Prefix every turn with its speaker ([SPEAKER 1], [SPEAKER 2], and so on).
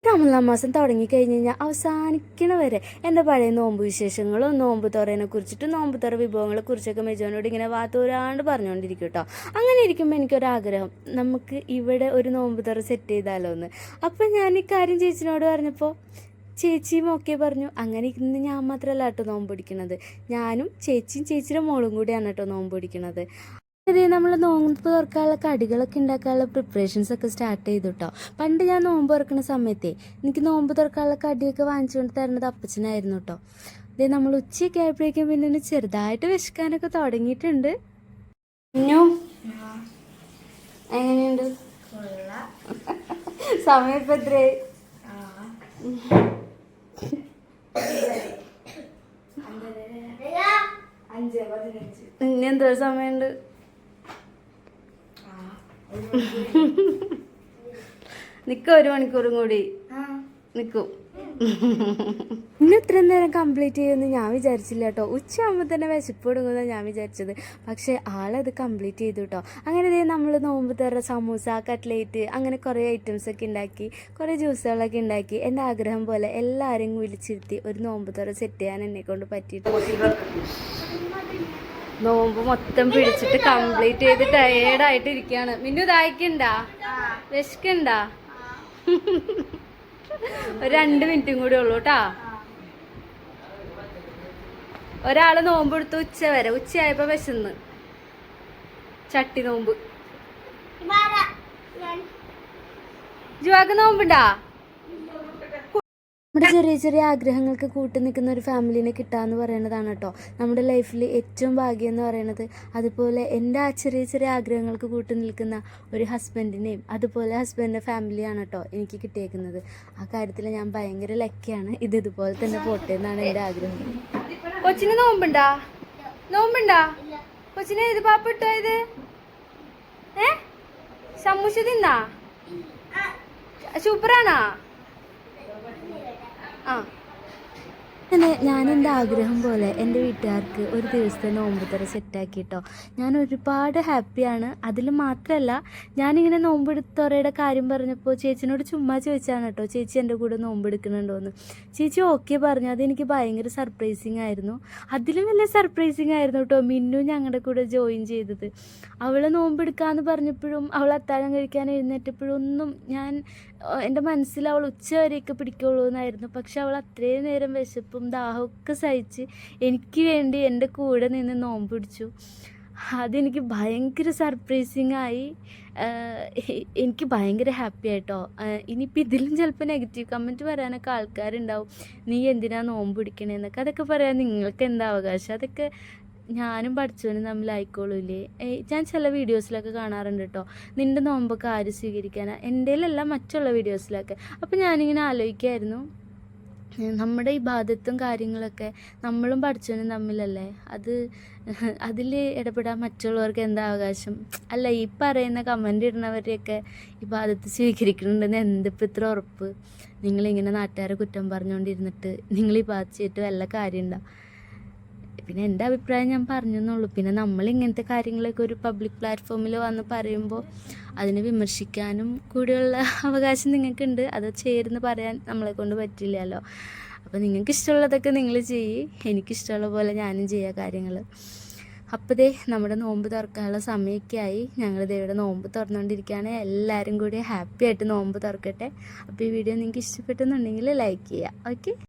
[SPEAKER 1] റമളാൻ മാസം തുടങ്ങിക്കഴിഞ്ഞ് കഴിഞ്ഞാൽ അവസാനിക്കണ വരെ എൻ്റെ പഴയ നോമ്പ് വിശേഷങ്ങളും നോമ്പ് തുറയെ കുറിച്ചിട്ടും നോമ്പ് തുറ വിഭവങ്ങളെ കുറിച്ചൊക്കെ മെജോനോട് ഇങ്ങനെ വാത്തോരാണ്ട് പറഞ്ഞുകൊണ്ടിരിക്കും കേട്ടോ. അങ്ങനെ ഇരിക്കുമ്പോൾ എനിക്കൊരാഗ്രഹം, നമുക്ക് ഇവിടെ ഒരു നോമ്പ് തുറ സെറ്റ് ചെയ്താലോ എന്ന്. അപ്പം ഞാൻ ഈ കാര്യം ചേച്ചിനോട് പറഞ്ഞപ്പോൾ ചേച്ചിയും ഓക്കെ പറഞ്ഞു. അങ്ങനെ ഇന്ന് ഞാൻ മാത്രമല്ല കേട്ടോ നോമ്പ് പിടിക്കണത്, ഞാനും ചേച്ചിയും ചേച്ചിയുടെ മോളും കൂടിയാണ് കേട്ടോ നോമ്പ് പിടിക്കണത്. അതെ, നമ്മൾ നോമ്പ് തുറക്കാനുള്ള കടികളൊക്കെ ഉണ്ടാക്കാനുള്ള പ്രിപ്പറേഷൻസ് ഒക്കെ സ്റ്റാർട്ട് ചെയ്തു കേട്ടോ. പണ്ട് ഞാൻ നോമ്പ് തുറക്കുന്ന സമയത്തേ എനിക്ക് നോമ്പ് തുറക്കാനുള്ള കടിയൊക്കെ വാങ്ങിച്ചുകൊണ്ട് തരുന്നത് അപ്പച്ചനായിരുന്നു കേട്ടോ. അതെ, നമ്മൾ ഉച്ചയൊക്കെ ആയപ്പോഴേക്കും പിന്നെ ചെറുതായിട്ട് വിശക്കാനൊക്കെ തുടങ്ങിയിട്ടുണ്ട്. എങ്ങനെയുണ്ട് സമയം ഇപ്പം എത്രയായി? ഇനി എന്തോ സമയമുണ്ട്? നിൽക്കും, 1 മണിക്കൂറും കൂടി നിൽക്കും. ഇന്ന് ഇത്രയും നേരം കംപ്ലീറ്റ് ചെയ്യുമെന്ന് ഞാൻ വിചാരിച്ചില്ല കേട്ടോ. ഉച്ചയാകുമ്പോൾ തന്നെ വിശപ്പ് തുടങ്ങുമെന്നാണ് ഞാൻ വിചാരിച്ചത്. പക്ഷേ ആളത് കംപ്ലീറ്റ് ചെയ്തു കേട്ടോ. അങ്ങനെ നമ്മൾ നോമ്പ് തുറ സമൂസ, കട്ട്ലേറ്റ്, അങ്ങനെ കുറേ ഐറ്റംസൊക്കെ ഉണ്ടാക്കി, കുറേ ജ്യൂസുകളൊക്കെ ഉണ്ടാക്കി. എൻ്റെ ആഗ്രഹം പോലെ എല്ലാവരെയും വിളിച്ചിരുത്തി ഒരു നോമ്പ് തുറ സെറ്റ് ചെയ്യാൻ എന്നെക്കൊണ്ട് പറ്റിയിട്ട് നോമ്പ് മൊത്തം പിടിച്ചിട്ട് കംപ്ലീറ്റ് ചെയ്ത് ടയേർഡായിട്ട് ഇരിക്കുകയാണ്. മിന്നു ദാഹിക്കണ്ടാ? വിശക്കണ്ടാ? ഒരു 2 മിനിറ്റും കൂടി ഉള്ളൂ കേട്ടാ. ഒരാള് നോമ്പ് എടുത്തു ഉച്ച വരെ, ഉച്ചയായപ്പോ വിശന്ന് ചട്ടി നോമ്പ്. ജുവാക്ക് നോമ്പുണ്ടാ? നമ്മുടെ ചെറിയ ചെറിയ ആഗ്രഹങ്ങൾക്ക് കൂട്ടി നിൽക്കുന്ന ഒരു ഫാമിലിനെ കിട്ടാന്ന് പറയുന്നതാണ് കേട്ടോ നമ്മുടെ ലൈഫിൽ ഏറ്റവും ഭാഗ്യം എന്ന് പറയുന്നത്. അതുപോലെ എൻ്റെ ആ ചെറിയ ചെറിയ ആഗ്രഹങ്ങൾക്ക് കൂട്ടി നിൽക്കുന്ന ഒരു ഹസ്ബൻഡിനെയും അതുപോലെ ഹസ്ബൻഡിൻ്റെ ഫാമിലിയാണ് കേട്ടോ എനിക്ക് കിട്ടിയേക്കുന്നത്. ആ കാര്യത്തിൽ ഞാൻ ഭയങ്കര ലക്കിയാണ്. ഇതുപോലെ തന്നെ പോട്ടെ എന്നാണ് എൻ്റെ ആഗ്രഹം. കൊച്ചിന് നോമ്പുണ്ടാ? നോമ്പുണ്ടാ കൊച്ചിന്? ഇത് പാപ്പിട്ടോ? ഇത് സമൂസ തിന്നാ? സൂപ്പറാണാ? അങ്ങനെ ഞാൻ എൻ്റെ ആഗ്രഹം പോലെ എൻ്റെ വീട്ടുകാർക്ക് ഒരു ദിവസത്തെ നോമ്പ് തുറ സെറ്റാക്കിയിട്ടോ. ഞാൻ ഒരുപാട് ഹാപ്പിയാണ്. അതിൽ മാത്രമല്ല, ഞാനിങ്ങനെ നോമ്പ് തുറയുടെ കാര്യം പറഞ്ഞപ്പോൾ ചേച്ചിനോട് ചുമ്മാ ചോദിച്ചാണ് കേട്ടോ, ചേച്ചി എൻ്റെ കൂടെ നോമ്പ് എടുക്കുന്നുണ്ടോയെന്ന്. ചേച്ചി ഓക്കെ പറഞ്ഞു. അതെനിക്ക് ഭയങ്കര സർപ്രൈസിങ് ആയിരുന്നു. അതിലും വലിയ സർപ്രൈസിങ് ആയിരുന്നു കേട്ടോ മിന്നു ഞങ്ങളുടെ കൂടെ ജോയിൻ ചെയ്തത്. അവൾ നോമ്പെടുക്കാമെന്ന് പറഞ്ഞപ്പോഴും അവൾ അത്താഴം കഴിക്കാൻ എഴുന്നേറ്റപ്പോഴൊന്നും എൻ്റെ മനസ്സിൽ അവൾ ഉച്ച വരെയൊക്കെ പിടിക്കുള്ളൂ എന്നായിരുന്നു. പക്ഷെ അവൾ അത്രയും നേരം വിശപ്പും ദാഹമൊക്കെ സഹിച്ച് എനിക്ക് വേണ്ടി എൻ്റെ കൂടെ നിന്ന് നോമ്പ് പിടിച്ചു. അതെനിക്ക് ഭയങ്കര സർപ്രൈസിങ് ആയി. എനിക്ക് ഭയങ്കര ഹാപ്പി ആയിട്ടോ. ഇനിയിപ്പോൾ ഇതിലും ചിലപ്പോൾ നെഗറ്റീവ് കമൻറ്റ് പറയാനൊക്കെ ആൾക്കാരുണ്ടാവും, നീ എന്തിനാ നോമ്പ് പിടിക്കണേന്നൊക്കെ. അതൊക്കെ പറയാൻ നിങ്ങൾക്ക് എന്താ അവകാശം? അതൊക്കെ ഞാനും പഠിച്ചവനും തമ്മിലായിക്കോളൂല്ലേ. ഞാൻ ചില വീഡിയോസിലൊക്കെ കാണാറുണ്ട് കേട്ടോ, നിൻ്റെ നോമ്പൊക്കെ ആര് സ്വീകരിക്കാനാ, എൻ്റെയിലല്ല മറ്റുള്ള വീഡിയോസിലൊക്കെ. അപ്പം ഞാനിങ്ങനെ ആലോചിക്കായിരുന്നു, നമ്മുടെ ഈ ബാധ്യത്വം കാര്യങ്ങളൊക്കെ നമ്മളും പഠിച്ചവനും തമ്മിലല്ലേ, അതിൽ ഇടപെടാൻ മറ്റുള്ളവർക്ക് എന്താ അവകാശം? അല്ല, ഈ പറയുന്ന കമൻ്റ് ഇടുന്നവരെയൊക്കെ ഈ ബാധ്യത സ്വീകരിക്കുന്നുണ്ടെന്ന് എന്തിപ്പോൾ ഇത്ര ഉറപ്പ്? നിങ്ങളിങ്ങനെ നാട്ടുകാരെ കുറ്റം പറഞ്ഞുകൊണ്ടിരുന്നിട്ട് നിങ്ങൾ ഈ ബാധിച്ചിട്ട് വല്ല കാര്യമുണ്ടോ? പിന്നെ എൻ്റെ അഭിപ്രായം ഞാൻ പറഞ്ഞെന്നുള്ളൂ. പിന്നെ നമ്മളിങ്ങനത്തെ കാര്യങ്ങളൊക്കെ ഒരു പബ്ലിക് പ്ലാറ്റ്ഫോമിൽ വന്ന് പറയുമ്പോൾ അതിനെ വിമർശിക്കാനും കൂടിയുള്ള അവകാശം നിങ്ങൾക്കുണ്ട്. അത് ചേർന്ന് പറയാൻ നമ്മളെ കൊണ്ട് പറ്റില്ലല്ലോ. അപ്പോൾ നിങ്ങൾക്ക് ഇഷ്ടമുള്ളതൊക്കെ നിങ്ങൾ ചെയ്യ്, എനിക്കിഷ്ടമുള്ള പോലെ ഞാനും ചെയ്യുക കാര്യങ്ങൾ. അപ്പോൾ നമ്മുടെ നോമ്പ് തുറക്കാനുള്ള സമയമൊക്കെ ആയി. ഞങ്ങൾ ഇവിടെ നോമ്പ് തുറന്നുകൊണ്ടിരിക്കുകയാണ്. എല്ലാവരും കൂടി ഹാപ്പി ആയിട്ട് നോമ്പ് തുറക്കട്ടെ. അപ്പോൾ ഈ വീഡിയോ നിങ്ങൾക്ക് ഇഷ്ടപ്പെട്ടെന്നുണ്ടെങ്കിൽ ലൈക്ക് ചെയ്യുക. ഓക്കെ.